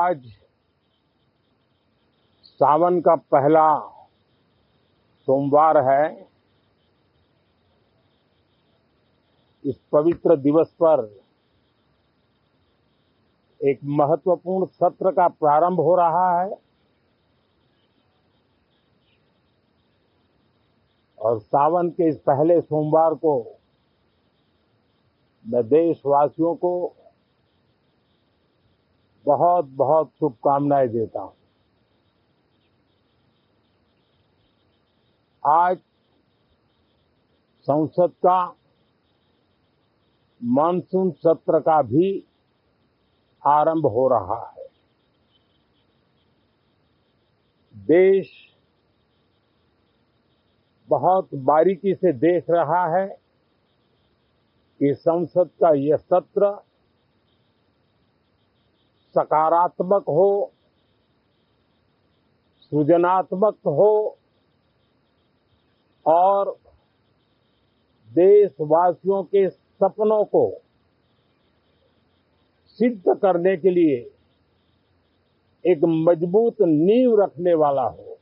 आज सावन का पहला सोमवार है। इस पवित्र दिवस पर एक महत्वपूर्ण सत्र का प्रारंभ हो रहा है और सावन के इस पहले सोमवार को मैं देशवासियों को बहुत बहुत शुभकामनाएं देता हूं। आज संसद का मानसून सत्र का भी आरंभ हो रहा है। देश बहुत बारीकी से देख रहा है कि संसद का यह सत्र सकारात्मक हो, सृजनात्मक हो और देशवासियों के सपनों को सिद्ध करने के लिए एक मजबूत नींव रखने वाला हो।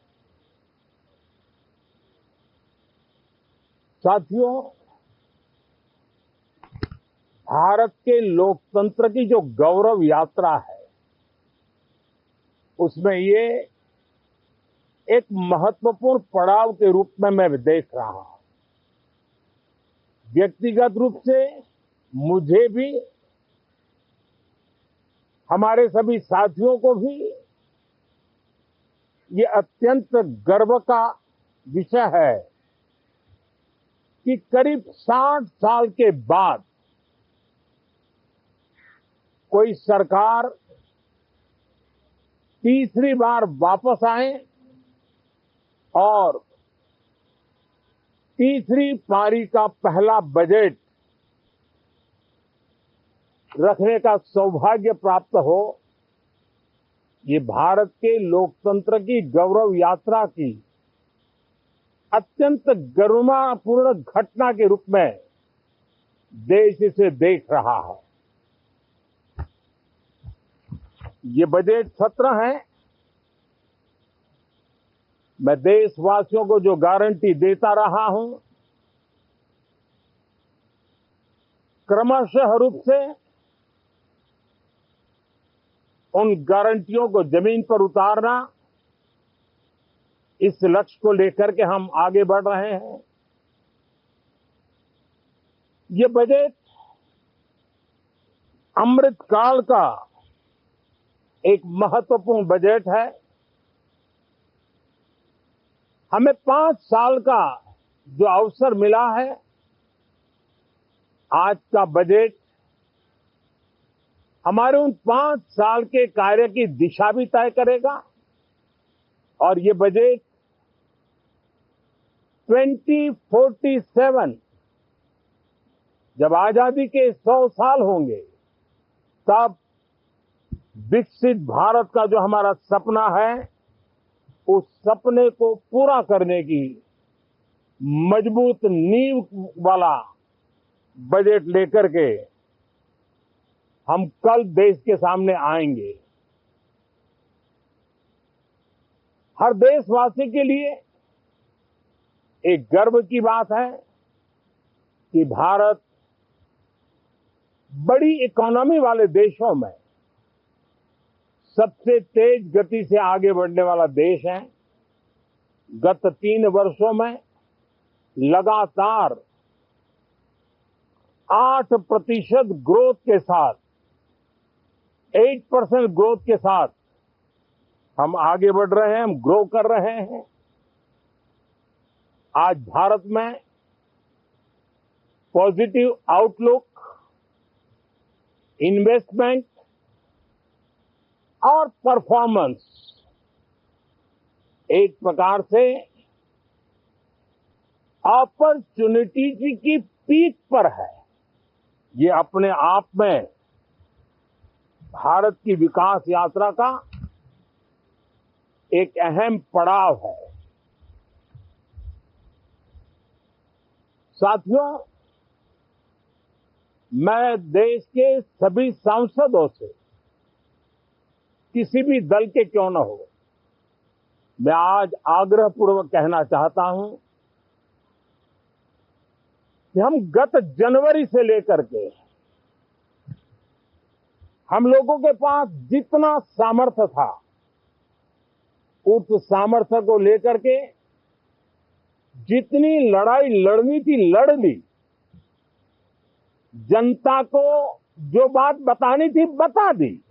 साथियों, भारत के लोकतंत्र की जो गौरव यात्रा है उसमें ये एक महत्वपूर्ण पड़ाव के रूप में मैं देख रहा हूं। व्यक्तिगत रूप से मुझे भी, हमारे सभी साथियों को भी ये अत्यंत गर्व का विषय है कि करीब 60 साल के बाद कोई सरकार तीसरी बार वापस आए और तीसरी पारी का पहला बजट रखने का सौभाग्य प्राप्त हो। ये भारत के लोकतंत्र की गौरव यात्रा की अत्यंत गरिमापूर्ण घटना के रूप में देश इसे देख रहा है। ये बजट सत्र है। मैं देशवासियों को जो गारंटी देता रहा हूं, क्रमशः रूप से उन गारंटियों को जमीन पर उतारना, इस लक्ष्य को लेकर के हम आगे बढ़ रहे हैं। ये बजट अमृतकाल का एक महत्वपूर्ण बजट है। हमें 5 साल का जो अवसर मिला है, आज का बजट हमारे उन 5 साल के कार्य की दिशा भी तय करेगा और ये बजट 2047 जब आजादी के 100 साल होंगे तब विकसित भारत का जो हमारा सपना है, उस सपने को पूरा करने की मजबूत नींव वाला बजट लेकर के हम कल देश के सामने आएंगे। हर देशवासी के लिए एक गर्व की बात है कि भारत बड़ी इकोनॉमी वाले देशों में सबसे तेज गति से आगे बढ़ने वाला देश है। गत 3 वर्षों में लगातार 8% ग्रोथ के साथ, 8% ग्रोथ के साथ हम आगे बढ़ रहे हैं, हम ग्रो कर रहे हैं। आज भारत में पॉजिटिव आउटलुक, इन्वेस्टमेंट और परफॉर्मेंस एक प्रकार से अपॉर्चुनिटी की पीक पर है। ये अपने आप में भारत की विकास यात्रा का एक अहम पड़ाव है। साथियों, मैं देश के सभी सांसदों से किसी भी दल के क्यों न हो, मैं आज आग्रहपूर्वक कहना चाहता हूं कि हम गत जनवरी से लेकर के हम लोगों के पास जितना सामर्थ्य था, उस सामर्थ्य को लेकर के जितनी लड़ाई लड़नी थी लड़ ली। जनता को जो बात बतानी थी बता दी।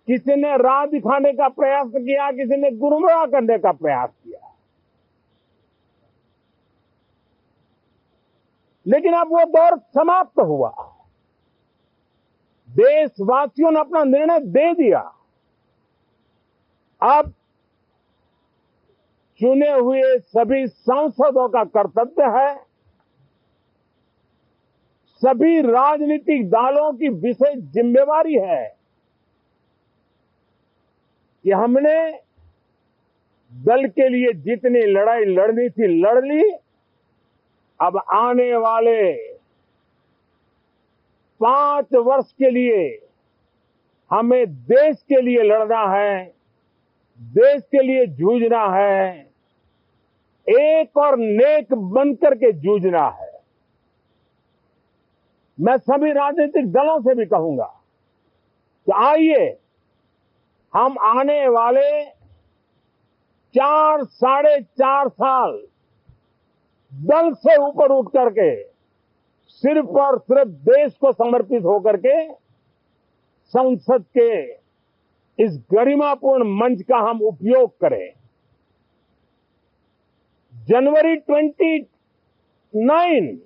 किसी ने राह दिखाने का प्रयास किया, किसी ने गुमराह करने का प्रयास किया, लेकिन अब वो दौर समाप्त हुआ। देशवासियों ने अपना निर्णय दे दिया। अब चुने हुए सभी सांसदों का कर्तव्य है, सभी राजनीतिक दलों की विशेष जिम्मेवारी है कि हमने दल के लिए जितनी लड़ाई लड़नी थी लड़ ली। अब आने वाले 5 वर्ष के लिए हमें देश के लिए लड़ना है, देश के लिए जूझना है, एक और नेक बनकर के जूझना है। मैं सभी राजनीतिक दलों से भी कहूंगा कि आइए हम आने वाले 4 साढ़े 4 साल दल से ऊपर उठ करके सिर्फ और सिर्फ देश को समर्पित होकर के संसद के इस गरिमापूर्ण मंच का हम उपयोग करें। जनवरी 29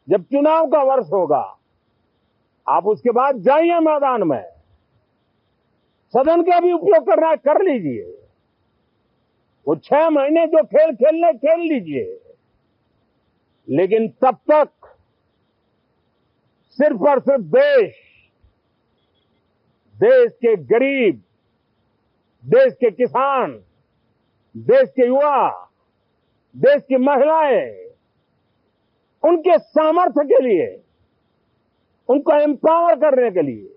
जब चुनाव का वर्ष होगा, आप उसके बाद जाइए मैदान में, सदन का भी उपयोग करना है कर लीजिए। वो 6 महीने जो खेल खेलने खेल लीजिए, लेकिन तब तक सिर्फ और सिर्फ देश के गरीब, देश के किसान, देश के युवा, देश की महिलाएं, उनके सामर्थ्य के लिए, उनको एम्पावर करने के लिए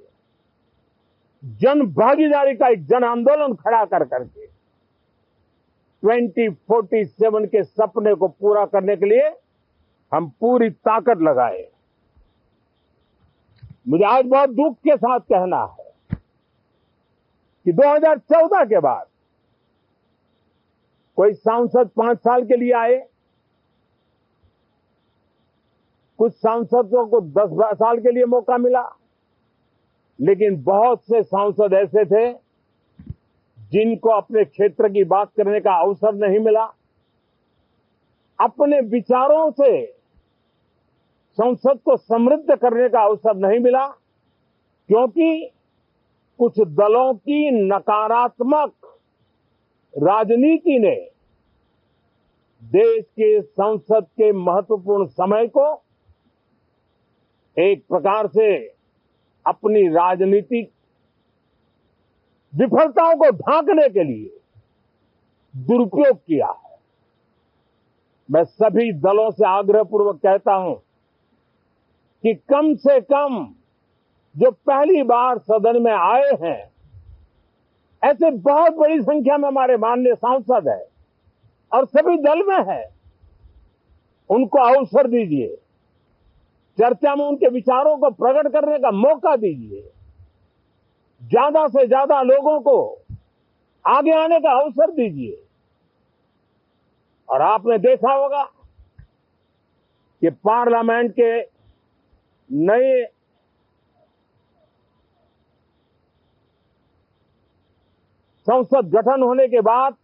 जन भागीदारी का एक जन आंदोलन खड़ा कर करके 2047 के सपने को पूरा करने के लिए हम पूरी ताकत लगाए। मुझे आज बहुत दुख के साथ कहना है कि 2014 के बाद कोई सांसद 5 साल के लिए आए, कुछ सांसदों को 10 साल के लिए मौका मिला, लेकिन बहुत से सांसद ऐसे थे जिनको अपने क्षेत्र की बात करने का अवसर नहीं मिला, अपने विचारों से संसद को समृद्ध करने का अवसर नहीं मिला, क्योंकि कुछ दलों की नकारात्मक राजनीति ने देश के संसद के महत्वपूर्ण समय को एक प्रकार से अपनी राजनीतिक विफलताओं को ढांकने के लिए दुरुपयोग किया है। मैं सभी दलों से आग्रहपूर्वक कहता हूं कि कम से कम जो पहली बार सदन में आए हैं, ऐसे बहुत बड़ी संख्या में हमारे माननीय सांसद हैं और सभी दल में हैं, उनको अवसर दीजिए, चर्चा में उनके विचारों को प्रकट करने का मौका दीजिए, ज्यादा से ज्यादा लोगों को आगे आने का अवसर दीजिए। और आपने देखा होगा कि पार्लियामेंट के नए संसद गठन होने के बाद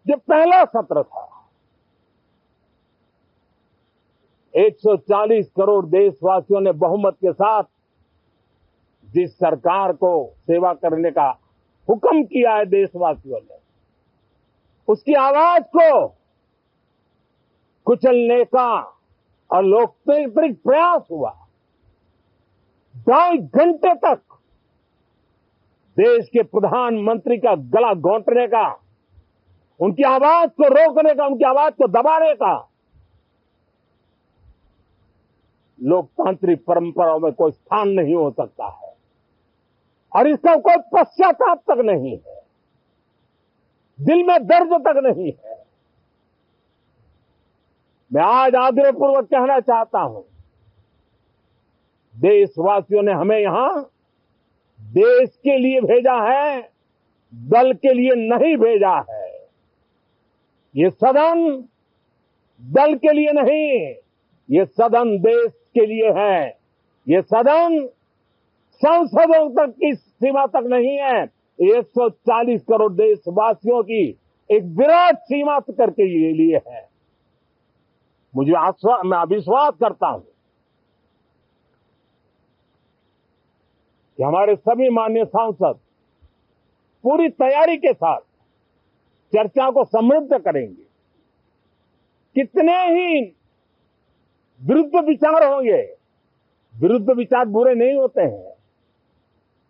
जो पहला सत्र था, 140 करोड़ देशवासियों ने बहुमत के साथ जिस सरकार को सेवा करने का हुक्म किया है देशवासियों ने, उसकी आवाज को कुचलने का और लोकतांत्रिक प्रयास हुआ। 2.5 घंटे तक देश के प्रधानमंत्री का गला घोंटने का, उनकी आवाज को रोकने का, उनकी आवाज को दबाने का लोकतांत्रिक परंपराओं में कोई स्थान नहीं हो सकता है और इसका कोई पश्चाताप तक नहीं है, दिल में दर्द तक नहीं है। मैं आज आग्रहपूर्वक कहना चाहता हूं, देशवासियों ने हमें यहां देश के लिए भेजा है, दल के लिए नहीं भेजा है। ये सदन दल के लिए नहीं, ये सदन देश के लिए है। ये सदन संसदों तक की सीमा तक नहीं है, 140 करोड़ देशवासियों की एक विराट सीमा करके ये लिए है। मैं विश्वास करता हूं कि हमारे सभी माननीय सांसद पूरी तैयारी के साथ चर्चा को समृद्ध करेंगे। कितने ही विरुद्ध विचार होंगे, विरुद्ध विचार बुरे नहीं होते हैं,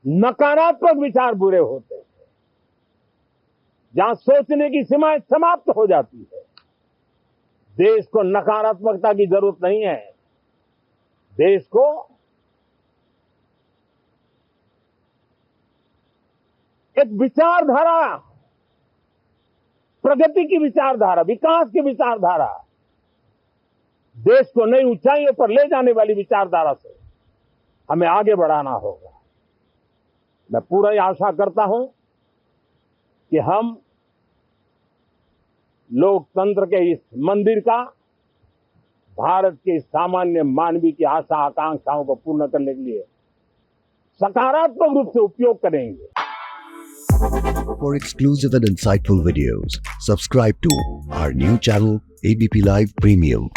नकारात्मक विचार बुरे होते हैं। जहां सोचने की सीमाएं समाप्त हो जाती है, देश को नकारात्मकता की जरूरत नहीं है। देश को एक विचारधारा, प्रगति की विचारधारा, विकास की विचारधारा, देश को नई ऊंचाइयों पर ले जाने वाली विचारधारा से हमें आगे बढ़ाना होगा। मैं पूरी आशा करता हूं कि हम लोकतंत्र के इस मंदिर का भारत के सामान्य मानवीय की आशा आकांक्षाओं को पूर्ण करने के लिए सकारात्मक रूप से उपयोग करेंगे। For exclusive and insightful videos, subscribe to our new channel ABP Live Premium.